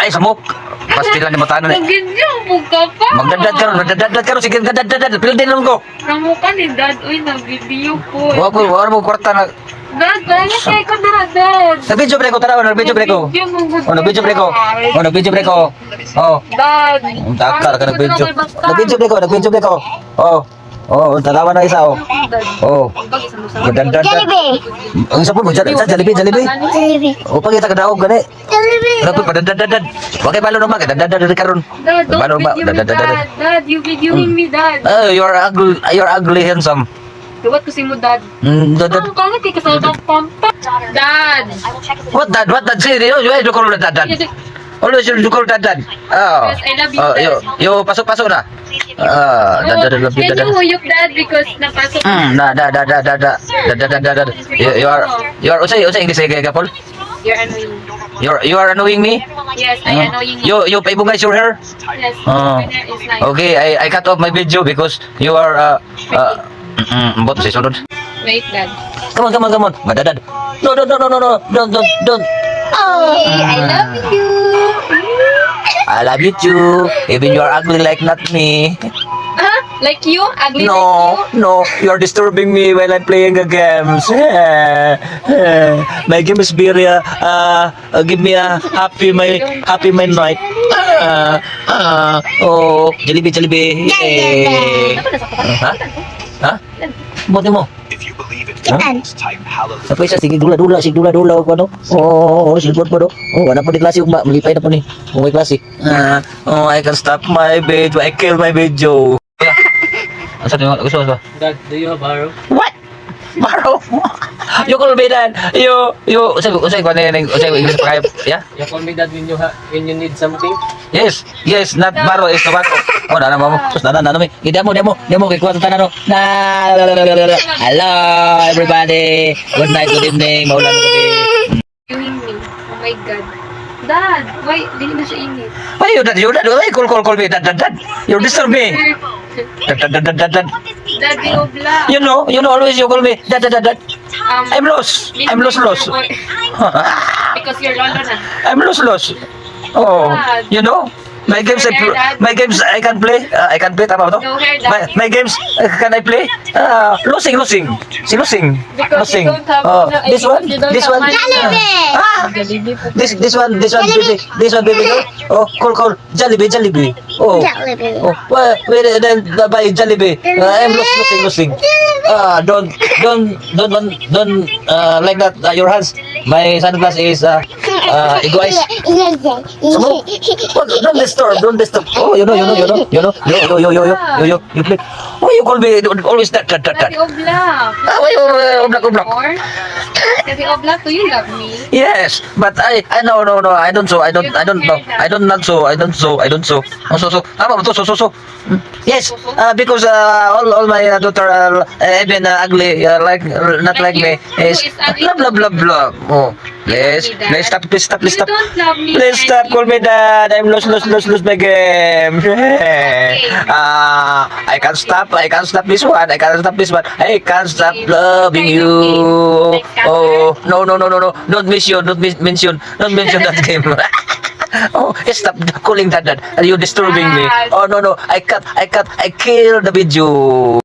Ay, samok. Mas pila ni matanan eh. Nagidyo, buka pa. Magdadad ka ron. Sige, dadad. Pila din lang ko. Namo ka ni Dad. Uy, nag-video po. Wala mo kwarta na. Dad, parang kaya ka na, Dad. Nag-video break ko, tara. Nag-video break ko. Nag-video break ko. Nag-video break ko. Oh. Dad. Takar ka nag-video. Nag-video break ko. Nag-video break ko. Oh, tatawa na isa, oh. Oh. Dadad. Ang sapon mo, Jollibee. Oh, pagkita ka daog, gani. Dapat pa, dadad. Wag kayo balo naman, dadad ka ron. Dad, don't Balo ba? video me, Dad. Dad, you videoing me, Dad. You're ugly, handsome. Duwat ko si mo, Dad. Dadad. Ang pangit kay kasal ng pampa. Dad. What dad? Say, you call dadad. Always you call dadad. Oh. Yes, I love you, Dad. You pasok na. Dadad. Can you huyok, Dad? Because napasok. Dadad. You are usay English kay Paul. You're annoying. You are annoying me. Yes, I annoying you. You paibungay your hair. Yes, Oh. my hair is nice. Okay, I cut off my video because you are bot say sunod. Wait, Dad. Come on. Dadad. No. Don't. I love you. I love you too. Even you are ugly like not me. Huh? Like you? Ugly No, like you? no, you are disturbing me while I'm playing the games. My game is very give me a happy my night. Oh, Jollibee. Ha? Ha? Buti mo. Sa pesa sige dula ko ano. Oh, silbot po do. Oh, wala pa di klase ugma, malipay na po ni. Oh, may klase. I can stop my video. I kill my video. Asa mo gusto ba? Dad, do you have arrow? What? Baro. You call me that. Usay ko na English pa kayo. Yeah? You call me dad when you need something? Yes, not baro is tobacco. Oh, na mo. Sus na mi. Demo kay kuha tanan no. Hello everybody. Good night, good evening. Maulan gabi. Viewing me. Oh my God. Dad, why? Dili na siya init. Why you dad? Why call me dad? You disturb me. Dad. Dad, you vlog. You know always you call me dad. I'm lost. Because you're London na. I'm lost. Oh, you know? My games I can play. I can play tama ba to? No hair, Dad. My games can I play? Losing. Si losing. Because you don't have... This one. Jollibee! Jollibee. This one baby girl. Oh, call Jollibee. Oh. Jollibee. Oh, wait, then by Jollibee. I'm losing. Don't like that. Your hands. My sunglass is egoist. Don't disturb. Oh, you know. You play. Why you call me always that? Daddy Oblak. Why you oblak? Or? Daddy Oblak, do you love me? Yes, but I no. I don't know. I don't so. Oh, so. Ano ba to? So. Yes, because all my daughter even ugly like not like me is blah. Oh, please stop. You don't love me. Please stop, call me dad. I'm lose my game. I can't stop this one. I can't stop loving you. Oh, no. Don't mention that game. Oh, stop calling that. Are you disturbing me? Oh, no. I kill the video.